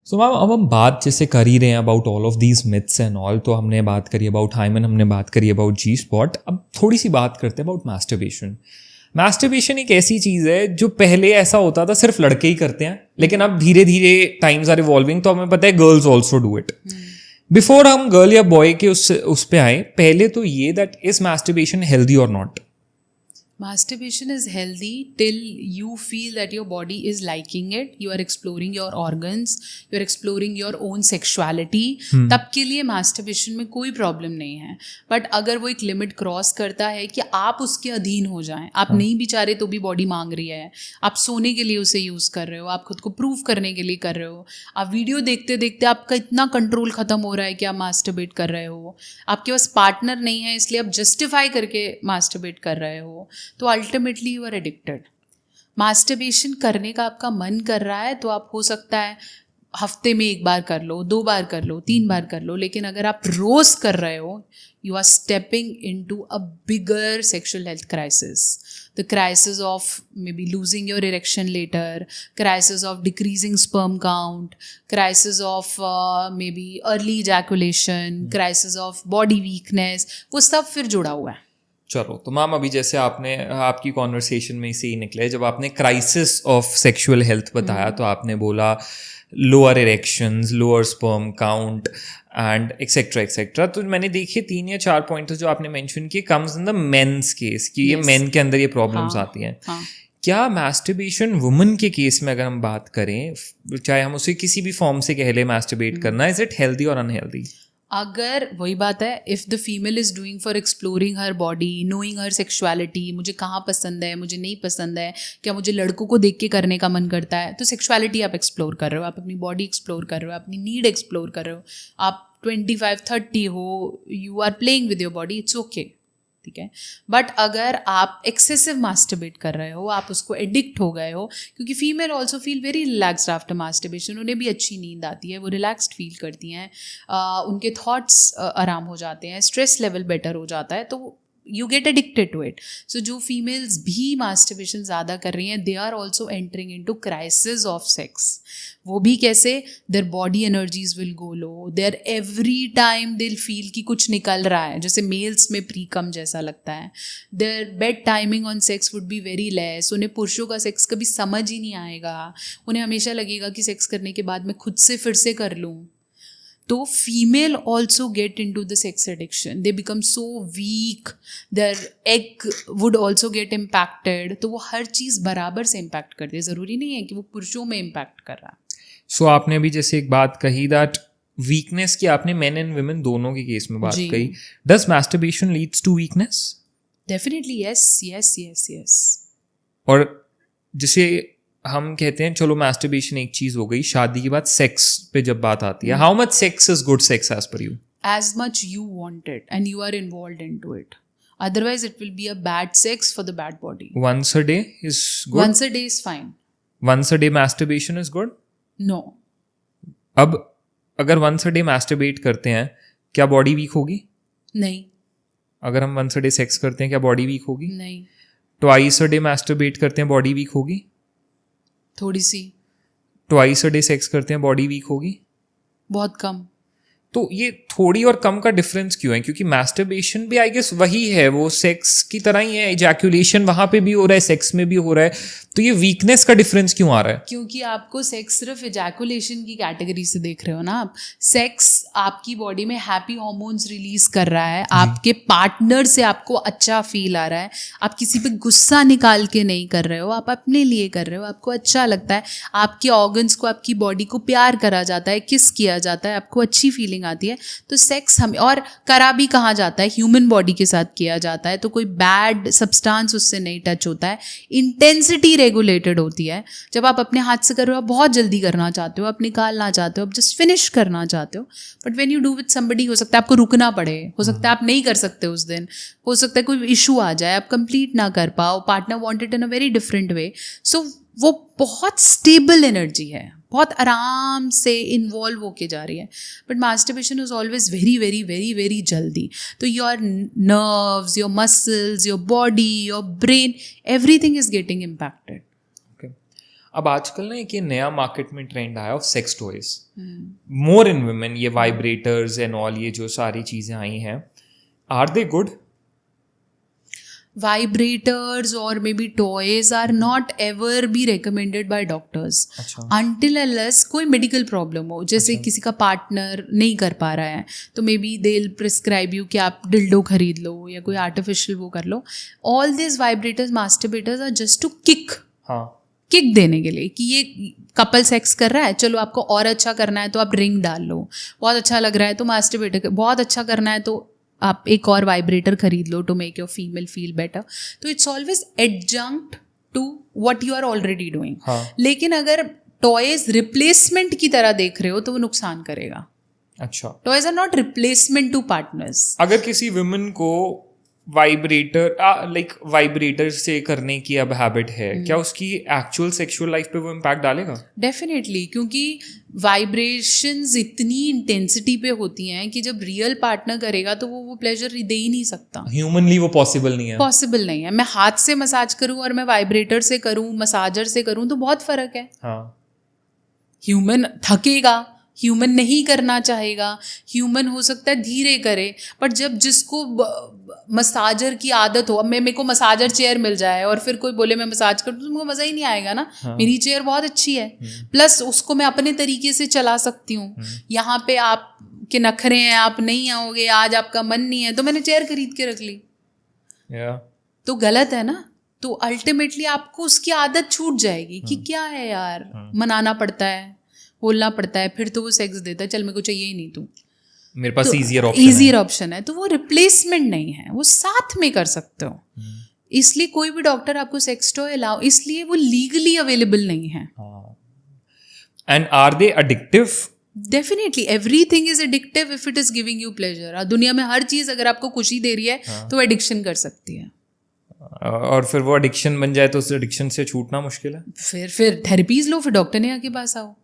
So ma'am अब हम बात जैसे कर ही रहे हैं about all of these myths and all, तो हमने बात करी अबाउट हाइमन, हमने बात करी अबाउट जी स्पॉट। अब थोड़ी सी बात करते हैं अबाउट मैस्टरबेशन। मैस्टरबेशन एक ऐसी चीज़ है जो पहले ऐसा होता था सिर्फ लड़के ही करते हैं, लेकिन अब धीरे धीरे टाइम्स आर इवॉल्विंग, तो हमें पता है girls also do it. Before हम गर्ल या बॉय के उस पे आए, पहले तो ये दैट इज मैस्टरबेशन हेल्दी और not? Masturbation is healthy till you feel that your body is liking it, you are exploring your organs, you are exploring your own sexuality. तब के लिए masturbation में कोई प्रॉब्लम नहीं है। बट अगर वो एक लिमिट क्रॉस करता है कि आप उसके अधीन हो जाएं, आप नहीं भी चाह रहे तो भी बॉडी मांग रही है, आप सोने के लिए उसे यूज़ कर रहे हो, आप खुद को प्रूव करने के लिए कर रहे हो, आप वीडियो देखते देखते आपका इतना कंट्रोल ख़त्म हो रहा है कि आप मास्टरबेट कर रहे हो, आपके पास पार्टनर नहीं है इसलिए आप जस्टिफाई करके मास्टरबेट कर रहे हो, तो ultimately you are addicted. Masturbation करने का आपका मन कर रहा है तो आप हो सकता है हफ्ते में 1 बार कर लो, 2 बार कर लो, 3 बार कर लो, लेकिन अगर आप रोज कर रहे हो, you are stepping into a bigger sexual health crisis. The crisis of maybe losing your erection later, crisis of decreasing sperm count, crisis of maybe early ejaculation, crisis of body weakness, वो सब फिर जुड़ा हुआ है। चलो, तो ma'am अभी जैसे आपने आपकी कॉन्वर्सेशन में से ही निकले, जब आपने क्राइसिस ऑफ सेक्सुअल हेल्थ बताया तो आपने बोला lower erections, lower sperm count and etcetera etcetera. तो मैंने देखे 3 या 4 पॉइंट्स जो आपने मेंशन किए comes in the men's case, कि ये मेन के अंदर ये प्रॉब्लम्स आती हैं। क्या मैस्टरबेशन वुमन के केस में अगर हम बात करें, चाहे हम उसे किसी भी फॉर्म से कह ले मैस्टरबेट करना, इज इट हेल्दी और अनहेल्दी? अगर वही बात है, if the female is doing for exploring her body, knowing her sexuality, मुझे कहाँ पसंद है, मुझे नहीं पसंद है, क्या मुझे लड़कों को देख के करने का मन करता है, तो सेक्सुअलिटी आप एक्सप्लोर कर रहे हो, आप अपनी बॉडी एक्सप्लोर कर रहे हो, अपनी नीड एक्सप्लोर कर रहे हो, आप 25-30 हो, you are playing with your body, it's okay, ठीक है। बट अगर आप एक्सेसिव मास्टरबेट कर रहे हो, आप उसको एडिक्ट हो गए हो, क्योंकि female also feel very relaxed after masturbation, उन्हें भी अच्छी नींद आती है, वो रिलैक्स्ड फील करती हैं, उनके थॉट्स आराम हो जाते हैं, स्ट्रेस लेवल बेटर हो जाता है, तो you get addicted to it. So जो फीमेल्स भी मास्टरबेशन ज़्यादा कर रही हैं, they are also entering into crisis of sex. वो भी कैसे? Their body energies will go low, there every time दिल फील कि कुछ निकल रहा है, जैसे मेल्स में प्री कम जैसा लगता है। Their bed timing on sex would be very less, उन्हें पुरुषों का सेक्स कभी समझ ही नहीं आएगा, उन्हें हमेशा लगेगा कि सेक्स करने के बाद मैं खुद से फिर से कर लूँ। तो female also get into the sex addiction, they become so weak, their egg would also get impacted. तो वो हर चीज़ बराबर से इम्पैक्ट करती है, ज़रूरी नहीं है कि वो पुरुषों में इम्पैक्ट कर रहा है। सो आपने अभी जैसे एक बात कही दैट वीकनेस की, आपने मेन एंड वुमेन दोनों के केस में बात कही। Does masturbation leads to weakness? Definitely yes yes yes yes. और जैसे हम कहते हैं, चलो मैस्टरबेशन एक चीज हो गई, शादी के बाद सेक्स पे जब बात आती है, how much sex is good sex age पर you? As much you want it and you are involved into it. Otherwise, it will be a bad sex for the bad body. Once a day is good? Once a day is fine. Once a day masturbation is good? No. अब अगर once a day masturbate करते हैं, क्या body weak होगी? नहीं। अगर हम once a day sex करते हैं, क्या बॉडी वीक होगी? नहीं। Twice a day masturbate करते हैं, बॉडी वीक होगी? थोड़ी सी। Twice a day सेक्स करते हैं, बॉडी वीक होगी? बहुत कम। तो ये थोड़ी और कम का डिफरेंस क्यों है? क्योंकि मैस्टरबेशन भी आई गेस वही है, वो सेक्स की तरह ही है, इजैकुलेशन वहां पे भी हो रहा है, सेक्स में भी हो रहा है, तो ये वीकनेस का डिफरेंस क्यों आ रहा है? क्योंकि आपको सेक्स सिर्फ इजैकुलेशन की कैटेगरी से देख रहे हो ना आप। सेक्स आपकी बॉडी में हैप्पी हार्मोन्स रिलीज कर रहा है, आपके पार्टनर से आपको अच्छा फील आ रहा है, आप किसी पे गुस्सा निकाल के नहीं कर रहे हो, आप अपने लिए कर रहे हो, आपको अच्छा लगता है, आपके ऑर्गन्स को, आपकी बॉडी को प्यार करा जाता है, किस किया जाता है, आपको अच्छी फीलिंग आती है। तो सेक्स हम और करा भी कहाँ जाता है, ह्यूमन बॉडी के साथ किया जाता है, तो कोई बैड सब्सटेंस उससे नहीं टच होता है, इंटेंसिटी रेगुलेटेड होती है। जब आप अपने हाथ से कर रहे हो, आप बहुत जल्दी करना चाहते हो, आप निकालना चाहते हो, आप जस्ट फिनिश करना चाहते हो। But when you do with somebody, हो सकता है आपको रुकना पड़े, हो सकता है आप नहीं कर सकते उस दिन, हो सकता है कोई इशू आ जाए, आप कंप्लीट ना कर पाओ, partner want it in a very different way. So वो बहुत स्टेबल एनर्जी है, बहुत आराम से इन्वॉल्व होके जा रही है। But masturbation is always very very very very जल्दी। तो your nerves, your muscles, your body, your brain, everything is getting impacted. अब आजकल ना एक ये नया मार्केट में ट्रेंड आया of sex toys, more in women, ये वाइब्रेटर्स एंड ऑल, ये जो सारी चीज़ें आई हैं, are they good? Vibrators or maybe toys are not ever be recommended by doctors until unless कोई medical problem हो, जैसे किसी का पार्टनर नहीं कर पा रहा है तो may be they prescribe you कि आप डिल्डो खरीद लो या कोई आर्टिफिशियल वो कर लो. All this vibrators, masturbators are just to kick देने के लिए कि ये कपल सेक्स कर रहा है, चलो आपको और अच्छा करना है तो आप रिंग डाल लो, बहुत अच्छा लग रहा है तो मास्टरबेटर, बहुत अच्छा करना है तो आप एक और वाइब्रेटर खरीद लो to make your female feel better. तो it's always adjunct to what you are already doing. लेकिन अगर टॉयज रिप्लेसमेंट की तरह देख रहे हो तो वो नुकसान करेगा. अच्छा, toys are not replacement to partners. अगर किसी वुमेन को वाइब्रेटर से करने की अब हैबिट है, क्या उसकी एक्चुअल सेक्सुअल लाइफ पे वो इम्पैक्ट डालेगा? डेफिनेटली, क्योंकि वाइब्रेशंस इतनी इंटेंसिटी पे होती हैं कि जब रियल पार्टनर करेगा तो वो प्लेजर दे ही नहीं सकता. ह्यूमनली वो पॉसिबल नहीं है. मैं हाथ से मसाज करूं और मैं वाइब्रेटर से करूं, मसाजर से करूं तो बहुत फर्क है. ह्यूमन थकेगा, ह्यूमन नहीं करना चाहेगा, ह्यूमन हो सकता है धीरे करे, बट जब जिसको मसाजर की आदत हो, अब मेरे को मसाजर चेयर मिल जाए और फिर कोई बोले मैं मसाज कर दूं तो मुझे मज़ा ही नहीं आएगा ना. मेरी चेयर बहुत अच्छी है, प्लस उसको मैं अपने तरीके से चला सकती हूँ. यहाँ पे आप के नखरे हैं, आप नहीं आओगे, आज आपका मन नहीं है तो मैंने चेयर खरीद के रख ली. तो गलत है ना. तो अल्टीमेटली आपको उसकी आदत छूट जाएगी कि क्या है यार, मनाना पड़ता है, बोलना पड़ता है, फिर तो वो सेक्स देता है, चल मेरे को चाहिए ही नहीं तू, मेरे पास ईजियर ऑप्शन है. तो वो रिप्लेसमेंट नहीं है, वो साथ में कर सकते हो. इसलिए कोई भी डॉक्टर आपको सेक्स टॉय अलाउ, इसलिए वो लीगली अवेलेबल नहीं है. And are they addictive? Definitely, everything is addictive if it is giving you pleasure. दुनिया में हर चीज अगर आपको खुशी दे रही है तो एडिक्शन कर सकती है. और फिर वो एडिक्शन बन जाए तो उस एडिक्शन से छूटना मुश्किल है. फिर थेरेपीज लो, फिर डॉक्टर ने आके पास आओ.